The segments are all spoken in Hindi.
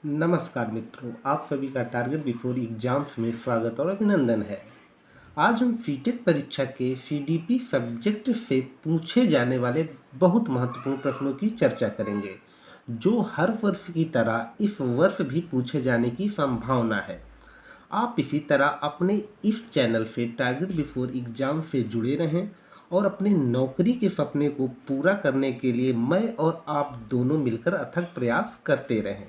नमस्कार मित्रों, आप सभी का टारगेट बिफोर एग्जाम्स में स्वागत और अभिनंदन है। आज हम सीटेट परीक्षा के सीडीपी सब्जेक्ट से पूछे जाने वाले बहुत महत्वपूर्ण प्रश्नों की चर्चा करेंगे, जो हर वर्ष की तरह इस वर्ष भी पूछे जाने की संभावना है। आप इसी तरह अपने इस चैनल से टारगेट बिफोर एग्जाम से जुड़े रहें और अपने नौकरी के सपने को पूरा करने के लिए मैं और आप दोनों मिलकर अथक प्रयास करते रहें।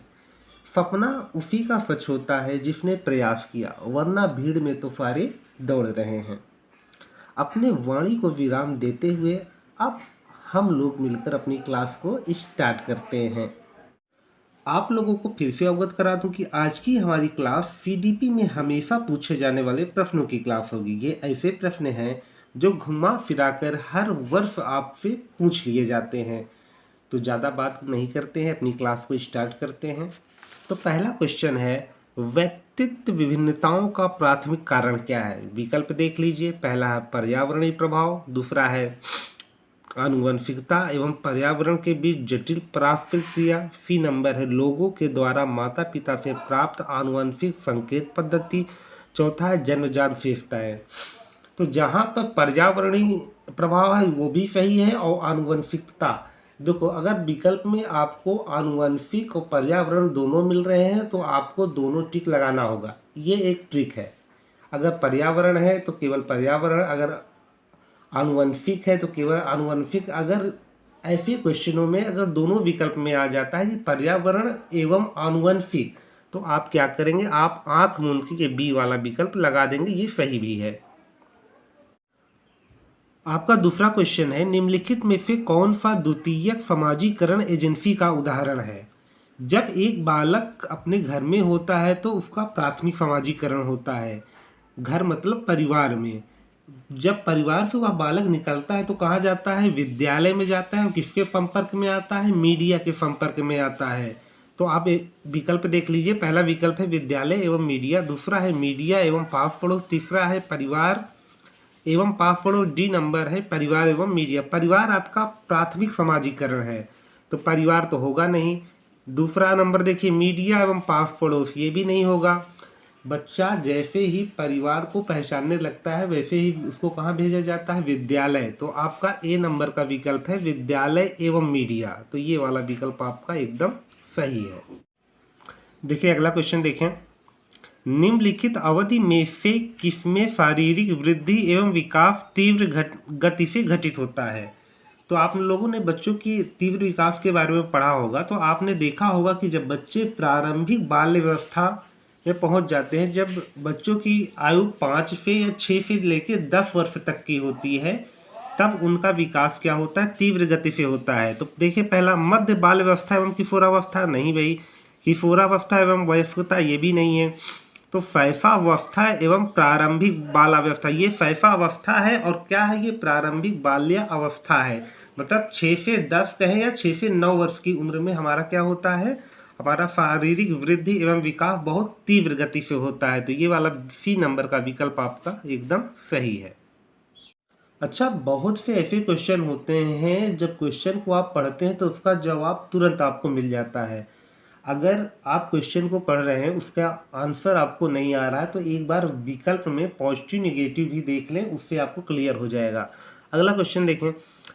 सपना उसी का सच होता है जिसने प्रयास किया, वरना भीड़ में तो सारे दौड़ रहे हैं। अपने वाणी को विराम देते हुए अब हम लोग मिलकर अपनी क्लास को स्टार्ट करते हैं। आप लोगों को फिर से अवगत करा दूं कि आज की हमारी क्लास सीडीपी में हमेशा पूछे जाने वाले प्रश्नों की क्लास होगी। ये ऐसे प्रश्न हैं जो घुमा फिराकर हर वर्ष आपसे पूछ लिए जाते हैं। तो ज़्यादा बात नहीं करते हैं, अपनी क्लास को स्टार्ट करते हैं। तो पहला क्वेश्चन है, व्यक्तित्व विभिन्नताओं का प्राथमिक कारण क्या है? विकल्प देख लीजिए। पहला है पर्यावरणीय प्रभाव, दूसरा है आनुवंशिकता एवं पर्यावरण के बीच जटिल परास्पर क्रिया, सी नंबर है लोगों के द्वारा माता पिता से प्राप्त आनुवंशिक संकेत पद्धति, चौथा है जन्मजात विशेषताएं। तो जहाँ पर पर्यावरणीय प्रभाव है वो भी सही है, और आनुवंशिकता, देखो अगर विकल्प में आपको आनुवंशिक और पर्यावरण दोनों मिल रहे हैं तो आपको दोनों टिक लगाना होगा। ये एक ट्रिक है। अगर पर्यावरण है तो केवल पर्यावरण, अगर आनुवंशिक है तो केवल आनुवंशिक। अगर ऐसे क्वेश्चनों में अगर दोनों विकल्प में आ जाता है कि पर्यावरण एवं आनुवंशिक, तो आप क्या करेंगे, आप आंख मूंद के बी वाला विकल्प लगा देंगे। ये सही भी है। आपका दूसरा क्वेश्चन है, निम्नलिखित में से कौन सा द्वितीयक समाजीकरण एजेंसी का उदाहरण है? जब एक बालक अपने घर में होता है तो उसका प्राथमिक समाजीकरण होता है। घर मतलब परिवार में। जब परिवार से वह बालक निकलता है तो कहाँ जाता है? विद्यालय में जाता है। और किसके संपर्क में आता है? मीडिया के संपर्क में आता है। तो आप विकल्प देख लीजिए। पहला विकल्प है विद्यालय एवं मीडिया, दूसरा है मीडिया एवं पास पड़ोस, तीसरा है परिवार एवं पास पड़ोस, डी नंबर है परिवार एवं मीडिया। परिवार आपका प्राथमिक समाजीकरण है तो परिवार तो होगा नहीं। दूसरा नंबर देखिए मीडिया एवं पास पड़ोस, ये भी नहीं होगा। बच्चा जैसे ही परिवार को पहचानने लगता है वैसे ही उसको कहाँ भेजा जाता है? विद्यालय। तो आपका ए नंबर का विकल्प है विद्यालय एवं मीडिया। तो ये वाला विकल्प आपका एकदम सही है। देखिए अगला क्वेश्चन देखें, निम्नलिखित अवधि में से किसमें शारीरिक वृद्धि एवं विकास तीव्र गति से घटित होता है? तो आप लोगों ने बच्चों की तीव्र विकास के बारे में पढ़ा होगा, तो आपने देखा होगा कि जब बच्चे प्रारंभिक बाल्य व्यवस्था में पहुंच जाते हैं, जब बच्चों की आयु 5 से या 6 से लेकर 10 वर्ष तक की होती है, तब उनका विकास क्या होता है? तीव्र गति से होता है। तो देखिए पहला मध्य बाल व्यवस्था एवं किशोरावस्था, नहीं भाई। किशोरावस्था एवं वयस्कता, ये भी नहीं है। तो शैशवावस्था एवं प्रारंभिक बाल्यावस्था, ये शैशवावस्था है। और क्या है? ये प्रारंभिक बाल्य अवस्था है। मतलब 6 से 10 कहें या 6 से 9 वर्ष की उम्र में हमारा क्या होता है? हमारा शारीरिक वृद्धि एवं विकास बहुत तीव्र गति से होता है। तो ये वाला सी नंबर का विकल्प आपका एकदम सही है। अच्छा, बहुत से ऐसे क्वेश्चन होते हैं जब क्वेश्चन को आप पढ़ते हैं तो उसका जवाब तुरंत आपको मिल जाता है। अगर आप क्वेश्चन को पढ़ रहे हैं, उसका आंसर आपको नहीं आ रहा है, तो एक बार विकल्प में पॉजिटिव नेगेटिव भी देख लें, उससे आपको क्लियर हो जाएगा। अगला क्वेश्चन देखें,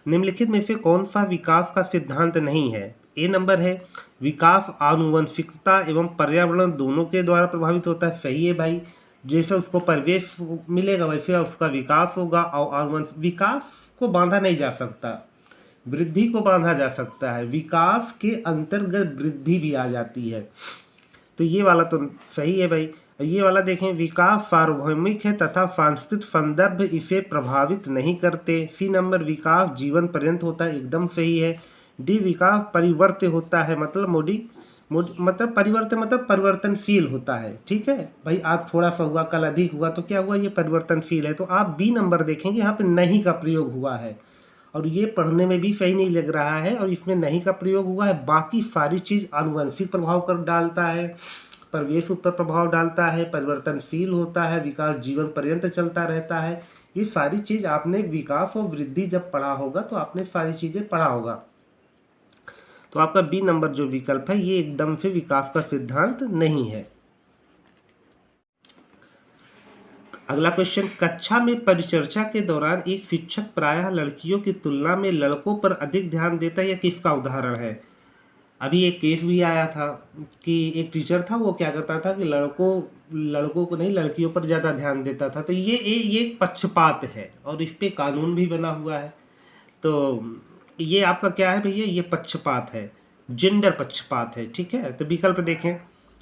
निम्नलिखित में से कौन सा विकास का सिद्धांत नहीं है? ए नंबर है विकास आनुवंशिकता एवं पर्यावरण दोनों के द्वारा प्रभावित होता है। सही है भाई। जैसे उसको परिवेश मिलेगा वैसे उसका विकास होगा। और विकास को बांधा नहीं जा सकता, वृद्धि को बांधा जा सकता है। विकास के अंतर्गत वृद्धि भी आ जाती है। तो ये वाला तो सही है भाई। ये वाला देखें, विकास सार्वभौमिक है तथा सांस्कृतिक संदर्भ इसे प्रभावित नहीं करते। सी नंबर विकास जीवन पर्यंत होता है, एकदम सही है। डी विकास परिवर्त्य होता है, मतलब मतलब परिवर्तन मतलब परिवर्तनशील होता है। ठीक है भाई, आज थोड़ा सा हुआ कल अधिक हुआ तो क्या हुआ? ये परिवर्तनशील है। तो आप बी नंबर देखेंगे, यहाँ पे नहीं का प्रयोग हुआ है और ये पढ़ने में भी सही नहीं लग रहा है, और इसमें नहीं का प्रयोग हुआ है। बाकी सारी चीज़ आनुवंशिक प्रभाव कर डालता है, परिवेश ऊपर प्रभाव डालता है, परिवर्तनशील होता है, विकास जीवन पर्यंत चलता रहता है। ये सारी चीज़ आपने विकास और वृद्धि जब पढ़ा होगा तो आपने सारी चीज़ें पढ़ा होगा। तो आपका बी नंबर जो विकल्प है ये एकदम से विकास का सिद्धांत नहीं है। अगला क्वेश्चन, कक्षा में परिचर्चा के दौरान एक शिक्षक प्रायः लड़कियों की तुलना में लड़कों पर अधिक ध्यान देता है, यह किसका उदाहरण है? अभी एक केस भी आया था कि एक टीचर था, वो क्या करता था कि लड़कों को नहीं, लड़कियों पर ज़्यादा ध्यान देता था। तो ये एक पक्षपात है और इस पे कानून भी बना हुआ है। तो ये आपका क्या है भैया? ये पक्षपात है, जेंडर पक्षपात है। ठीक है, तो विकल्प देखें,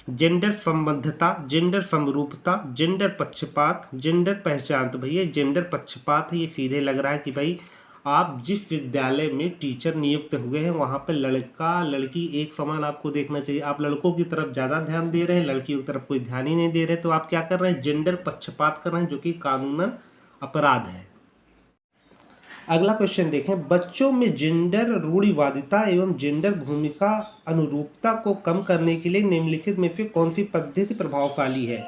जेंडर संबद्धता, जेंडर समरूपता, जेंडर पक्षपात, जेंडर पहचान। तो भैया जेंडर पक्षपात है। ये सीधे लग रहा है कि भाई आप जिस विद्यालय में टीचर नियुक्त हुए हैं वहाँ पर लड़का लड़की एक समान आपको देखना चाहिए। आप लड़कों की तरफ ज़्यादा ध्यान दे रहे हैं, लड़कियों की तरफ कोई ध्यान ही नहीं दे रहे, तो आप क्या कर रहे हैं? जेंडर पक्षपात कर रहे हैं, जो कि कानूनन अपराध है। अगला क्वेश्चन देखें, बच्चों में जेंडर रूढ़िवादिता एवं जेंडर भूमिका अनुरूपता को कम करने के लिए निम्नलिखित में से कौन सी पद्धति प्रभावशाली है?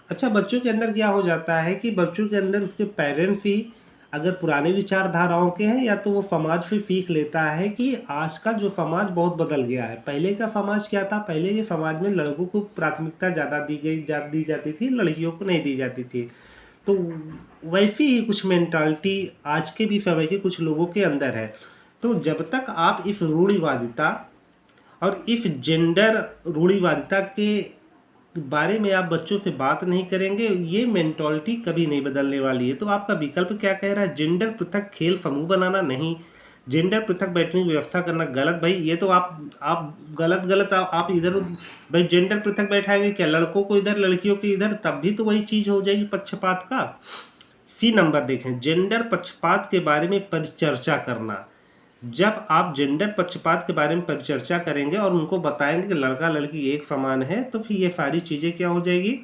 अच्छा, बच्चों के अंदर क्या हो जाता है कि बच्चों के अंदर उसके पेरेंट्स ही अगर पुराने विचारधाराओं के हैं, या तो वो समाज से सीख लेता है कि आज का जो समाज बहुत बदल गया है। पहले का समाज क्या था? पहले के समाज में लड़कों को प्राथमिकता ज़्यादा दी जाती थी, लड़कियों को नहीं दी जाती थी। तो वैसी ही कुछ मेंटालिटी आज के भी समय के कुछ लोगों के अंदर है। तो जब तक आप इस रूढ़िवादिता और इस जेंडर रूढ़िवादिता के बारे में आप बच्चों से बात नहीं करेंगे, ये मेंटालिटी कभी नहीं बदलने वाली है। तो आपका विकल्प क्या कह रहा है? जेंडर पृथक खेल समूह बनाना नहीं, जेंडर पृथक बैठने की व्यवस्था करना गलत। भाई ये तो आप गलत आप इधर भाई जेंडर पृथक बैठाएंगे क्या? लड़कों को इधर लड़कियों को इधर, तब भी तो वही चीज़ हो जाएगी पक्षपात का। सी नंबर देखें, जेंडर पक्षपात के बारे में परिचर्चा करना। जब आप जेंडर पक्षपात के बारे में परिचर्चा करेंगे और उनको बताएंगे कि लड़का लड़की एक समान है, तो फिर ये सारी चीज़ें क्या हो जाएगी?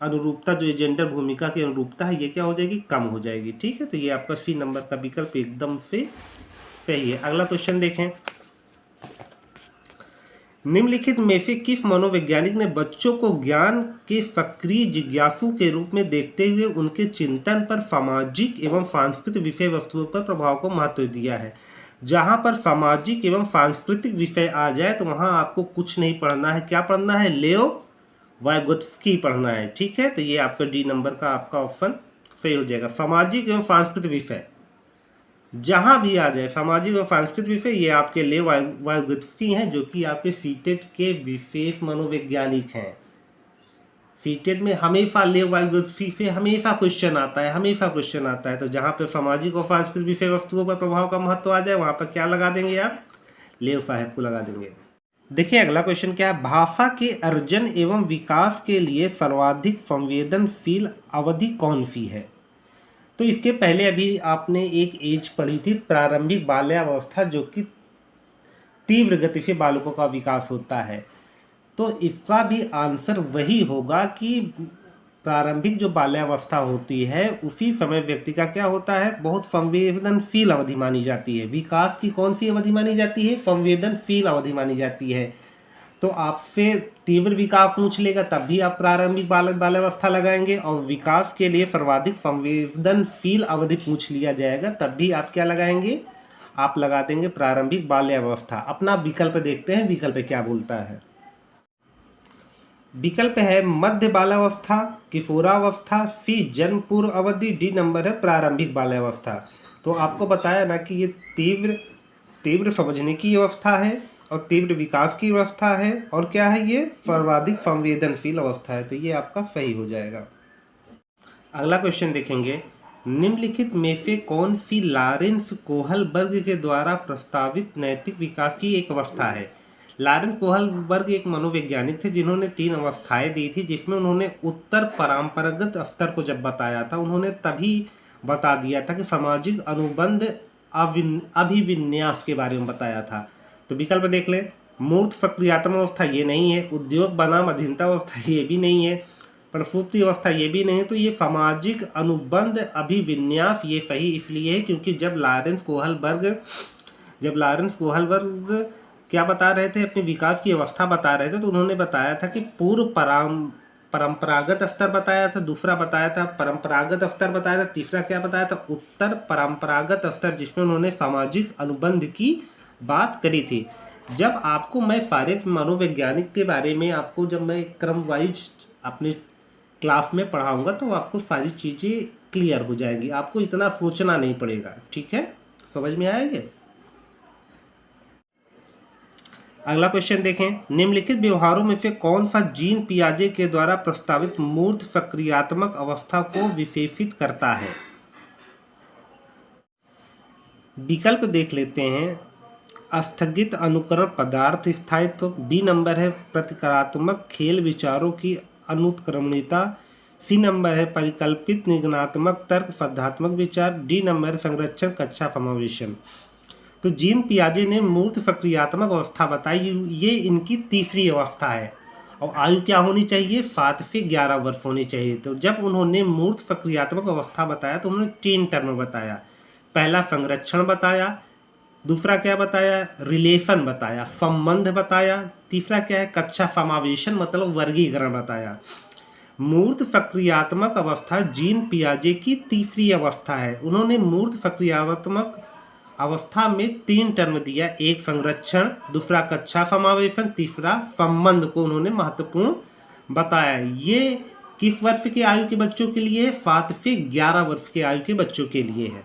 अनुरूपता, जो जेंडर भूमिका की अनुरूपता है, ये क्या हो जाएगी? कम हो जाएगी। ठीक है, तो ये आपका सी नंबर का विकल्प एकदम से सही है। अगला क्वेश्चन देखें, निम्नलिखित में से किस मनोवैज्ञानिक ने बच्चों को ज्ञान के सक्रिय जिज्ञासु के रूप में देखते हुए उनके चिंतन पर सामाजिक एवं सांस्कृतिक विषय वस्तुओं पर प्रभाव को महत्व दिया है? जहाँ पर सामाजिक एवं सांस्कृतिक विषय आ जाए तो वहाँ आपको कुछ नहीं पढ़ना है। क्या पढ़ना है? लेओ वाइगोत्स्की पढ़ना है। ठीक है, तो ये आपका डी नंबर का आपका ऑप्शन सही हो जाएगा। सामाजिक एवं सांस्कृतिक विषय जहाँ भी आ जाए, सामाजिक और सांस्कृतिक विषय, ये आपके लिए वाइगोत्स्की हैं, जो कि आपके सीटेट के विशेष मनोवैज्ञानिक हैं। सीटेट में हमेशा लेव वाइगोत्स्की से हमेशा क्वेश्चन आता है। तो जहाँ पे सामाजिक और सांस्कृतिक विषय वस्तुओं पर प्रभाव का महत्व आ जाए, वहाँ पर क्या लगा देंगे आप? लेव साहब को लगा देंगे। देखिए अगला क्वेश्चन क्या है, भाषा के अर्जन एवं विकास के लिए सर्वाधिक संवेदनशील अवधि कौन सी है? तो इसके पहले अभी आपने एक एज पढ़ी थी, प्रारंभिक बाल्यावस्था, जो कि तीव्र गति से बालकों का विकास होता है। तो इसका भी आंसर वही होगा कि प्रारंभिक जो बाल्यावस्था होती है उसी समय व्यक्ति का क्या होता है? बहुत संवेदनशील अवधि मानी जाती है। विकास की कौन सी अवधि मानी जाती है? संवेदनशील अवधि मानी जाती है। तो आपसे तीव्र विकास पूछ लेगा तब भी आप प्रारंभिक बाल्यावस्था लगाएंगे, और विकास के लिए सर्वाधिक संवेदनशील अवधि पूछ लिया जाएगा तब भी आप क्या लगाएंगे? आप लगा देंगे प्रारंभिक बाल्यावस्था। अपना विकल्प देखते हैं, विकल्प क्या बोलता है। विकल्प है मध्य बाल्यावस्था, किशोरावस्था, सी जन्म पूर्व अवधि, डी नंबर है प्रारंभिक बाल्यावस्था। तो आपको बताया ना कि ये तीव्र समझने की अवस्था है और तीव्र विकास की अवस्था है, और क्या है? ये सर्वाधिक संवेदनशील अवस्था है। तो ये आपका सही हो जाएगा। अगला क्वेश्चन देखेंगे, निम्नलिखित में से कौन सी लॉरेंस कोहलबर्ग के द्वारा प्रस्तावित नैतिक विकास की एक अवस्था है? लॉरेंस कोहलबर्ग एक मनोवैज्ञानिक थे जिन्होंने 3 अवस्थाएं दी थी, जिसमें उन्होंने उत्तर परंपरागत स्तर को जब बताया था, उन्होंने तभी बता दिया था कि सामाजिक अनुबंध अभिविन्यास के बारे में बताया था। तो विकल्प देख लें, मूर्त सक्रियात्मक अवस्था ये नहीं है, उद्योग बनाम अधीनता अवस्था ये भी नहीं है, प्रसूति अवस्था ये भी नहीं है। तो ये सामाजिक अनुबंध अभिविन्यास ये सही इसलिए है क्योंकि जब लॉरेंस कोहलबर्ग क्या बता रहे थे? अपने विकास की अवस्था बता रहे थे, तो उन्होंने बताया था कि पूर्व परंपरागत स्तर बताया था, दूसरा बताया था परंपरागत स्तर बताया था, तीसरा क्या बताया था? उत्तर परंपरागत स्तर, जिसमें उन्होंने सामाजिक अनुबंध की बात करी थी। जब आपको मैं सारे मनोवैज्ञानिक के बारे में आपको जब मैं क्रम वाइज अपने क्लास में पढ़ाऊंगा तो आपको सारी चीज़ें क्लियर हो जाएंगी, आपको इतना सोचना नहीं पड़ेगा। ठीक है, समझ में आएंगे। अगला क्वेश्चन देखें, निम्नलिखित व्यवहारों में से कौन सा जीन पियाजे के द्वारा प्रस्तावित मूर्त सक्रियात्मक अवस्था को विशेषित करता है। विकल्प देख लेते हैं। स्थगित अनुकरण पदार्थ स्थायित्व, बी नंबर है प्रतिकारात्मक खेल विचारों की अनुत्क्रमणिता, सी नंबर है परिकल्पित निगमनात्मक तर्क श्रद्धात्मक विचार, डी नंबर है संरक्षण कक्षा समावेशन। तो जीन पियाजे ने मूर्त सक्रियात्मक अवस्था बताई, ये इनकी तीसरी अवस्था है और आयु क्या होनी चाहिए, 7 से 11 वर्ष होनी चाहिए। तो जब उन्होंने मूर्त सक्रियात्मक अवस्था बताया तो उन्होंने 3 टर्म बताया। पहला संरक्षण बताया, दूसरा क्या बताया, रिलेशन बताया, संबंध बताया, तीसरा क्या है कक्षा समावेशन मतलब वर्गीकरण बताया। मूर्त सक्रियात्मक अवस्था जीन पियाजे की तीसरी अवस्था है। उन्होंने मूर्त सक्रियात्मक अवस्था में 3 टर्म दिया, एक संरक्षण, दूसरा कक्षा समावेशन, तीसरा संबंध को उन्होंने महत्वपूर्ण बताया। ये किस वर्ष के आयु के बच्चों के लिए, 7 से 11 वर्ष के आयु के बच्चों के लिए है।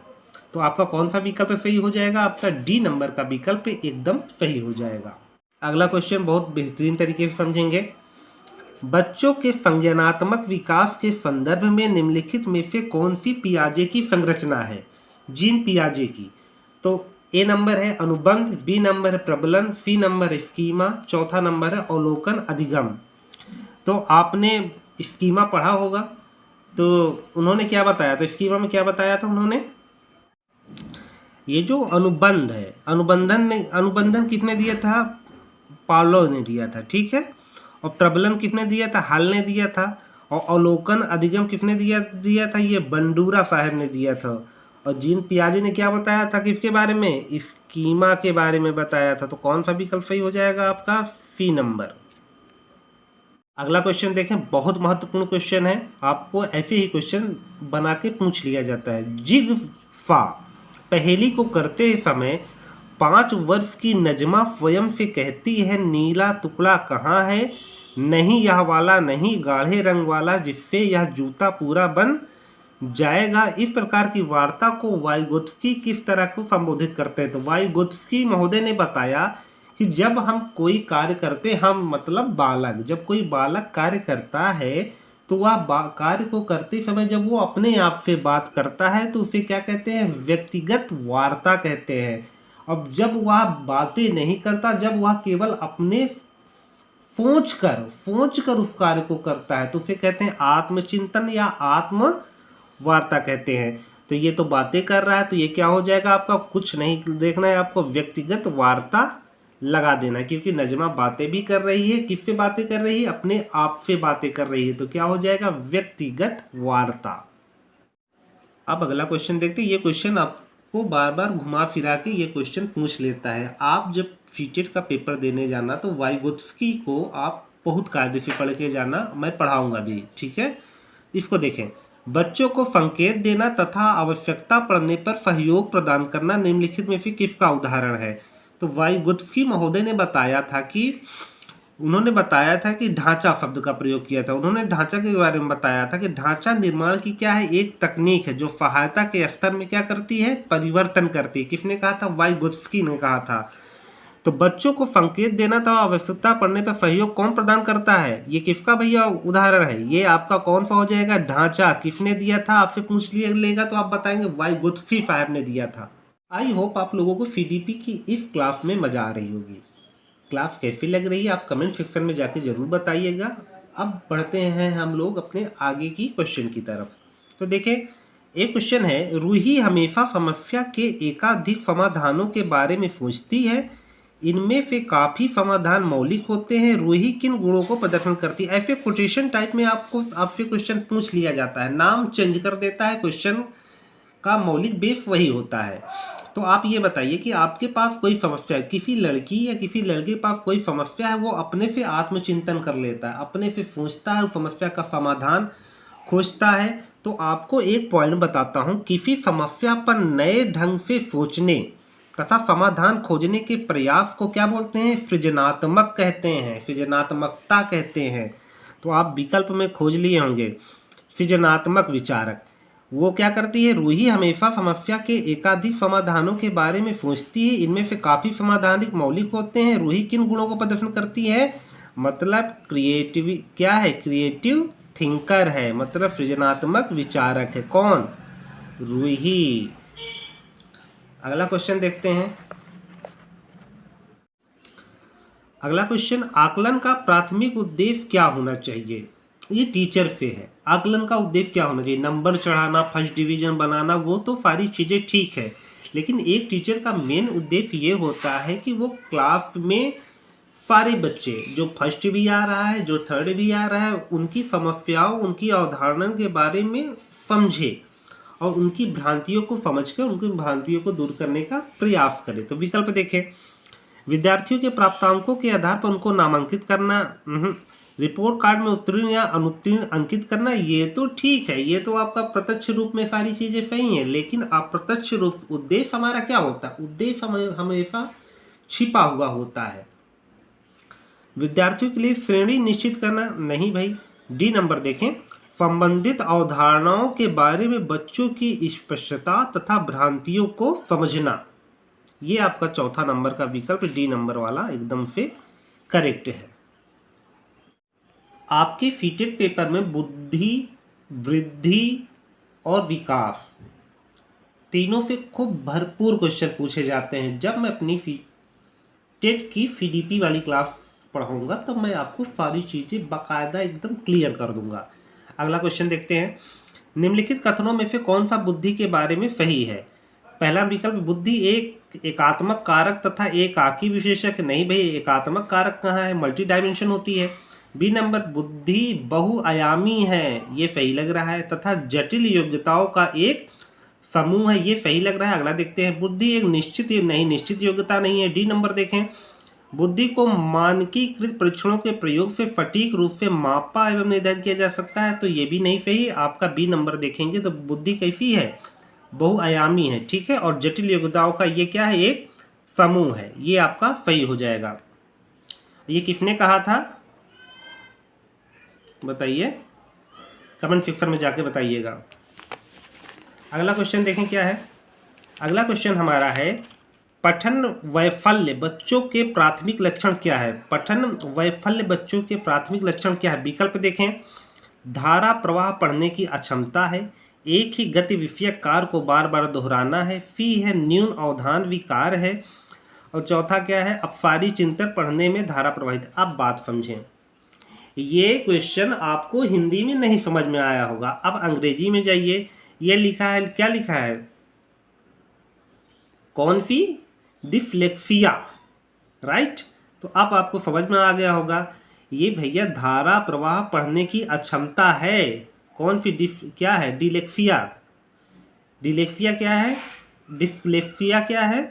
तो आपका कौन सा विकल्प सही हो जाएगा, आपका डी नंबर का विकल्प एकदम सही हो जाएगा। अगला क्वेश्चन बहुत बेहतरीन तरीके से समझेंगे। बच्चों के संज्ञानात्मक विकास के संदर्भ में निम्नलिखित में से कौन सी पियाजे की संरचना है, जीन पियाजे की। तो ए नंबर है अनुबंध, बी नंबर है प्रबलन, सी नंबर है स्कीमा, चौथा नंबर है अवलोकन अधिगम। तो आपने स्कीमा पढ़ा होगा, तो उन्होंने क्या बताया था स्कीमा में, क्या बताया था उन्होंने, ये जो अनुबंध है, अनुबंधन किसने दिया था, पावलोव ने दिया था। ठीक है, और प्रबलन किसने दिया था, हल ने दिया था, और अवलोकन अधिगम किसने दिया था, ये बंडूरा साहब ने दिया था। और जीन पियाजे ने क्या बताया था, किसके बारे में, स्कीमा के बारे में बताया था। तो कौन सा विकल्प सही हो जाएगा आपका, सी नंबर। अगला क्वेश्चन देखें, बहुत महत्वपूर्ण क्वेश्चन है, आपको ऐसे ही क्वेश्चन बना के पूछ लिया जाता है। जिग्फा पहेली को करते समय 5 वर्ष की नजमा स्वयं से कहती है, नीला टुकड़ा कहाँ है, नहीं यह वाला नहीं, गाढ़े रंग वाला जिससे यह जूता पूरा बन जाएगा। इस प्रकार की वार्ता को वाइगोत्स्की किस तरह को संबोधित करते हैं। तो वाइगोत्स्की महोदय ने बताया कि जब हम कोई कार्य करते, हम मतलब बालक, जब कोई बालक कार्य करता है तो वह कार्य को करते समय जब वो अपने आप से बात करता है तो उसे क्या कहते हैं, व्यक्तिगत वार्ता कहते हैं। अब जब वह बातें नहीं करता, जब वह केवल अपने सोच कर उस कार्य को करता है तो उसे कहते हैं आत्मचिंतन या आत्म वार्ता कहते हैं। तो ये तो बातें कर रहा है, तो ये क्या हो जाएगा आपका, कुछ नहीं देखना है आपको, व्यक्तिगत वार्ता लगा देना, क्योंकि नजमा बातें भी कर रही है, किससे बातें कर रही है, अपने आप से बातें कर रही है। तो क्या हो जाएगा, व्यक्तिगत वार्ता। अब अगला क्वेश्चन देखते हैं। ये क्वेश्चन आपको बार बार घुमा फिरा के ये क्वेश्चन पूछ लेता है। आप जब सीटेट का पेपर देने जाना तो वाइगोत्स्की को आप बहुत कायदे से पढ़ के जाना, मैं पढ़ाऊंगा भी। ठीक है, इसको देखें। बच्चों को संकेत देना तथा आवश्यकता पड़ने पर सहयोग प्रदान करना निम्नलिखित में से किसका उदाहरण है। तो वाइगोत्स्की महोदय ने बताया था कि उन्होंने बताया था कि ढांचा शब्द का प्रयोग किया था। उन्होंने ढांचा के बारे में बताया था कि ढांचा निर्माण की क्या है, एक तकनीक है जो सहायता के स्तर में क्या करती है, परिवर्तन करती है। किसने कहा था, वाइगोत्स्की ने कहा था। तो बच्चों को संकेत देना था, आवश्यकता पड़ने पर सहयोग कौन प्रदान करता है, ये किसका भैया उदाहरण है, ये आपका कौन सा हो जाएगा, ढांचा। किसने दिया था, आपसे पूछ लिया लेगा तो आप बताएंगे वाइगोत्स्की साहब ने दिया था। आई होप आप लोगों को सीडीपी की इस क्लास में मजा आ रही होगी। क्लास कैसी लग रही है आप कमेंट सेक्शन में जाके जरूर बताइएगा। अब बढ़ते हैं हम लोग अपने आगे की क्वेश्चन की तरफ। तो देखें, एक क्वेश्चन है, रूही हमेशा समस्या के एकाधिक समाधानों के बारे में सोचती है, इनमें से काफ़ी समाधान मौलिक होते हैं, रूही किन गुणों को प्रदर्शन करती है। ऐसे कोटेशन टाइप में आपसे क्वेश्चन पूछ लिया जाता है, नाम चेंज कर देता है, क्वेश्चन का मौलिक बेस वही होता है। तो आप ये बताइए कि आपके पास कोई समस्या है, किसी लड़की या किसी लड़के के पास कोई समस्या है, वो अपने से आत्मचिंतन कर लेता है, अपने से सोचता है, उस समस्या का समाधान खोजता है। तो आपको एक पॉइंट बताता हूँ, किसी समस्या पर नए ढंग से सोचने तथा समाधान खोजने के प्रयास को क्या बोलते हैं? सृजनात्मक कहते हैं, सृजनात्मकता कहते हैं। तो आप विकल्प में खोज लिए होंगे सृजनात्मक विचारक। वो क्या करती है? रूही हमेशा समस्या के एकाधिक समाधानों के बारे में सोचती है, इनमें से काफ़ी समाधान एक मौलिक होते हैं। रूही किन गुणों को प्रदर्शन करती है? मतलब क्या है? क्रिएटिव थिंकर है, मतलब सृजनात्मक विचारक है। कौन? रूही। अगला क्वेश्चन देखते हैं। अगला क्वेश्चन, आकलन का प्राथमिक उद्देश्य क्या होना चाहिए? ये टीचर से है। आकलन का उद्देश्य क्या होना चाहिए? नंबर चढ़ाना, फर्स्ट डिवीजन बनाना, वो तो सारी चीज़ें ठीक है, लेकिन एक टीचर का मेन उद्देश्य ये होता है कि वो क्लास में सारे बच्चे, जो फर्स्ट भी आ रहा है, जो थर्ड भी आ रहा है, उनकी समस्याओं, उनकी अवधारणा के बारे में समझे और उनकी भ्रांतियों को समझकर उनकी भ्रांतियों को दूर करने का प्रयास करे। तो विकल्प देखें। विद्यार्थियों के प्राप्तांकों के आधार पर उनको नामांकित करना, रिपोर्ट कार्ड में उत्तीर्ण या अनुत्तीर्ण अंकित करना, ये तो ठीक है, ये तो आपका प्रत्यक्ष रूप में सारी चीज़ें सही हैं, लेकिन अप्रत्यक्ष रूप उद्देश्य हमारा क्या होता है? उद्देश्य हमेशा छिपा हुआ होता है। विद्यार्थियों के लिए श्रेणी निश्चित करना, नहीं भाई। डी नंबर देखें। संबंधित अवधारणाओं के बारे में बच्चों की स्पष्टता तथा भ्रांतियों को समझना, ये आपका चौथा नंबर का विकल्प डी नंबर वाला एकदम से करेक्ट है। आपके फीटेड पेपर में बुद्धि, वृद्धि और विकास तीनों से खूब भरपूर क्वेश्चन पूछे जाते हैं। जब मैं अपनी फीटेड की फीडीपी वाली क्लास पढ़ाऊंगा तब तो मैं आपको सारी चीज़ें बाकायदा एकदम क्लियर कर दूंगा। अगला क्वेश्चन देखते हैं। निम्नलिखित कथनों में से कौन सा बुद्धि के बारे में सही है? पहला विकल्प, बुद्धि एक एकात्मक कारक तथा एकाकी विशेषक। नहीं भाई, एकात्मक कारक कहाँ है? मल्टी डायमेंशन होती है। बी नंबर, बुद्धि बहुआयामी है, ये सही लग रहा है, तथा जटिल योग्यताओं का एक समूह है, ये सही लग रहा है। अगला देखते हैं। बुद्धि एक निश्चित योग्यता नहीं है। डी नंबर देखें। बुद्धि को मानकीकृत परीक्षणों के प्रयोग से सटीक रूप से मापा एवं निर्धारित किया जा सकता है, तो ये भी नहीं सही। आपका बी नंबर देखेंगे तो बुद्धि कैसी है? बहुआयामी है, ठीक है। और जटिल योग्यताओं का ये क्या है? एक समूह है, ये आपका सही हो जाएगा। ये किसने कहा था बताइए, कमेंट सेक्शन में जाके बताइएगा। अगला क्वेश्चन देखें क्या है। अगला क्वेश्चन हमारा है, पठन वैफल्य बच्चों के प्राथमिक लक्षण क्या है? पठन वैफल्य बच्चों के प्राथमिक लक्षण क्या है? विकल्प देखें। धारा प्रवाह पढ़ने की अक्षमता है, एक ही गति विषयक कार्य को बार बार दोहराना है, सी है न्यून अवधान विकार है, और चौथा क्या है? अपसारी चिंतन पढ़ने में धारा प्रवाहित। अब बात समझें, ये क्वेश्चन आपको हिंदी में नहीं समझ में आया होगा, अब अंग्रेजी में जाइए। ये लिखा है, क्या लिखा है? कौन सी? Dyslexia, right. तो अब आपको समझ में आ गया होगा। ये भैया धारा प्रवाह पढ़ने की अक्षमता है। कौन सी? क्या है? डिलेक्सिया। डिलेक्सिया क्या है? डिस्लेक्सिया क्या है?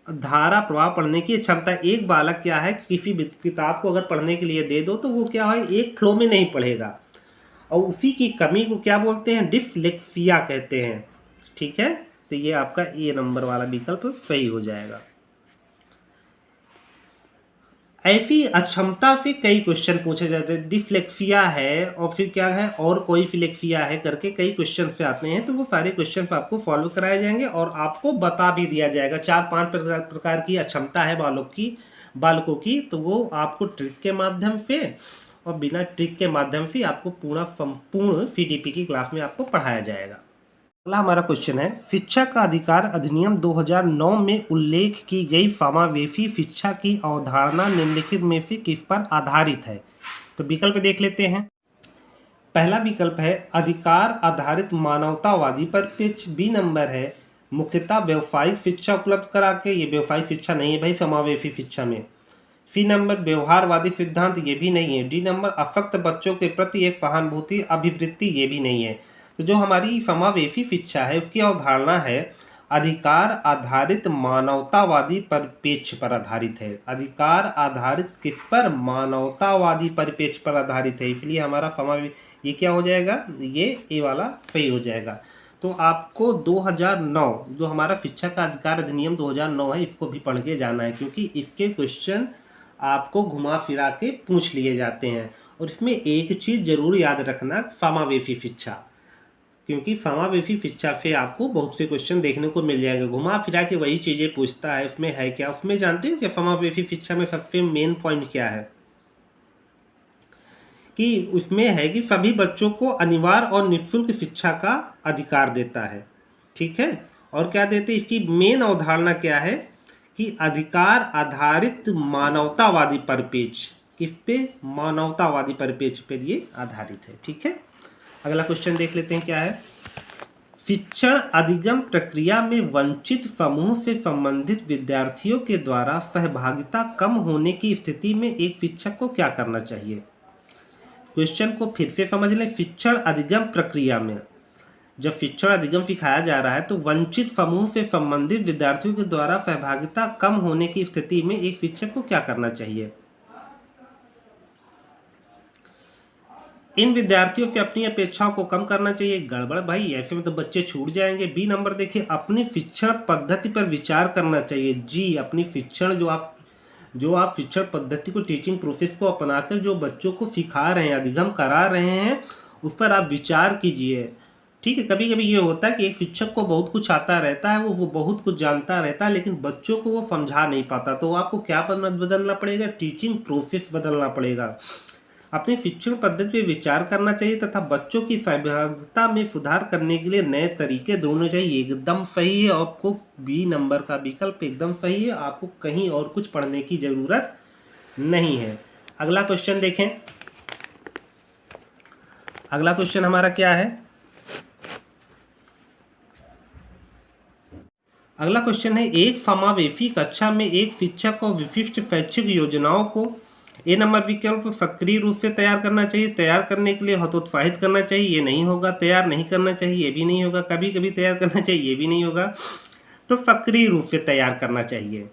धारा प्रवाह पढ़ने की क्षमता। एक बालक क्या है, किसी किताब को अगर पढ़ने के लिए दे दो तो वो क्या है? एक फ्लो में नहीं पढ़ेगा, और उसी की कमी को क्या बोलते हैं? डिस्लेक्सिया कहते हैं, ठीक है। तो ये आपका ए नंबर वाला विकल्प सही हो जाएगा। ऐसी अक्षमता से कई क्वेश्चन पूछे जाते हैं। डिस्लेक्सिया है और फिर क्या है, और कोई फिलेक्सिया है करके कई क्वेश्चन से आते हैं, तो वो सारे क्वेश्चन आपको सॉल्व कराए जाएंगे और आपको बता भी दिया जाएगा। 4-5 प्रकार की अक्षमता है बालकों की, तो वो आपको ट्रिक के माध्यम से और बिना ट्रिक के माध्यम से आपको पूरा संपूर्ण सीडीपी की क्लास में आपको पढ़ाया जाएगा। अगला हमारा क्वेश्चन है, शिक्षा का अधिकार अधिनियम 2009 में उल्लेख की गई समावेशी शिक्षा की अवधारणा निम्नलिखित में से किस पर आधारित है? तो विकल्प देख लेते हैं। पहला विकल्प है अधिकार आधारित मानवतावादी परिप्रेक्ष्य। बी नंबर है मुख्यतः व्यवसायिक शिक्षा उपलब्ध करा के, ये व्यवसायिक शिक्षा नहीं है भाई, समावेशी शिक्षा में। सी नंबर व्यवहारवादी सिद्धांत, ये भी नहीं है। डी नंबर अशक्त बच्चों के प्रति एक सहानुभूति अभिवृत्ति, ये भी नहीं है। तो जो हमारी समावेशी शिक्षा है उसकी अवधारणा है अधिकार आधारित मानवतावादी परिप्रेक्ष्य पर आधारित है। अधिकार आधारित किस पर? मानवतावादी परिप्रेक्ष्य पर आधारित है, इसलिए हमारा ये क्या हो जाएगा? ये ए वाला सही हो जाएगा। तो आपको 2009 जो हमारा शिक्षा का अधिकार अधिनियम 2009 है, इसको भी पढ़ के जाना है, क्योंकि इसके क्वेश्चन आपको घुमा फिरा के पूछ लिए जाते हैं। और इसमें एक चीज़ जरूर याद रखना, समावेशी शिक्षा, क्योंकि समावेशी शिक्षा से आपको बहुत से क्वेश्चन देखने को मिल जाएंगे। घुमा फिरा के वही चीज़ें पूछता है, उसमें है क्या, उसमें जानते हो क्या समावेशी शिक्षा में सबसे मेन पॉइंट क्या है, कि उसमें है कि सभी बच्चों को अनिवार्य और निःशुल्क शिक्षा का अधिकार देता है। ठीक है, और क्या देते, इसकी मेन अवधारणा क्या है कि अधिकार आधारित मानवतावादी परिपेक्ष, किस पे, मानवतावादी परिपेक्ष पर ये आधारित है। ठीक है, अगला क्वेश्चन देख लेते हैं क्या है। शिक्षण अधिगम प्रक्रिया में वंचित समूह से संबंधित विद्यार्थियों के द्वारा सहभागिता कम होने की स्थिति में एक शिक्षक को क्या करना चाहिए। क्वेश्चन को फिर से समझ लें। शिक्षण अधिगम प्रक्रिया में जब शिक्षण अधिगम सिखाया जा रहा है तो वंचित समूह से संबंधित विद्यार्थियों के द्वारा सहभागिता कम होने की स्थिति में एक शिक्षक को क्या करना चाहिए। इन विद्यार्थियों से अपनी अपेक्षाओं को कम करना चाहिए। गड़बड़ भाई, ऐसे में तो बच्चे छूट जाएंगे। बी नंबर देखिए, अपनी शिक्षण पद्धति पर विचार करना चाहिए। जी, अपनी शिक्षण जो आप शिक्षण पद्धति को, टीचिंग प्रोसेस को अपनाकर जो बच्चों को सिखा रहे हैं, अधिगम करा रहे हैं, उस पर आप विचार कीजिए। ठीक है, कभी कभी ये होता है कि एक शिक्षक को बहुत कुछ आता रहता है, वो बहुत कुछ जानता रहता है, लेकिन बच्चों को वो समझा नहीं पाता, तो आपको क्या बदलना पड़ेगा, टीचिंग प्रोसेस बदलना पड़ेगा। अपनी शिक्षण पद्धति पर विचार करना चाहिए तथा बच्चों की सहभागिता में सुधार करने के लिए नए तरीके ढूंढने चाहिए। एकदम सही है, आपको बी नंबर का विकल्प एकदम सही है, आपको कहीं और कुछ पढ़ने की जरूरत नहीं है। अगला क्वेश्चन देखें। अगला क्वेश्चन हमारा क्या है। अगला क्वेश्चन है, एक समावेशी कक्षा में एक शिक्षक और विशिष्ट शैक्षिक योजनाओं को ए नंबर विकल्प सक्रिय रूप से तैयार करना चाहिए। तैयार करने के लिए हतोत्साहित करना चाहिए, ये नहीं होगा। तैयार नहीं करना चाहिए, ये भी नहीं होगा। कभी कभी तैयार करना चाहिए, ये भी नहीं होगा। तो सक्रिय रूप से तैयार करना चाहिए।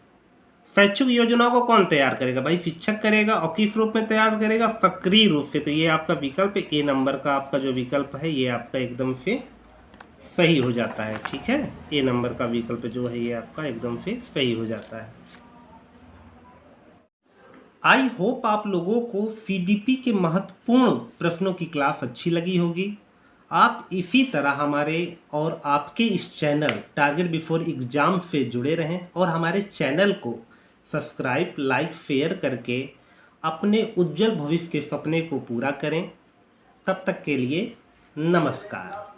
शैक्षिक योजनाओं को कौन तैयार करेगा भाई, शिक्षक करेगा। और किस रूप में तैयार करेगा, सक्रिय रूप से। तो ये आपका विकल्प ए नंबर का आपका जो विकल्प है, ये आपका एकदम से सही हो जाता है। ठीक है, ए नंबर का विकल्प जो है ये आपका एकदम से सही हो जाता है। आई होप आप लोगों को सीडीपी के महत्वपूर्ण प्रश्नों की क्लास अच्छी लगी होगी। आप इसी तरह हमारे और आपके इस चैनल टारगेट बिफोर एग्जाम से जुड़े रहें और हमारे चैनल को सब्सक्राइब, लाइक, शेयर करके अपने उज्जवल भविष्य के सपने को पूरा करें। तब तक के लिए नमस्कार।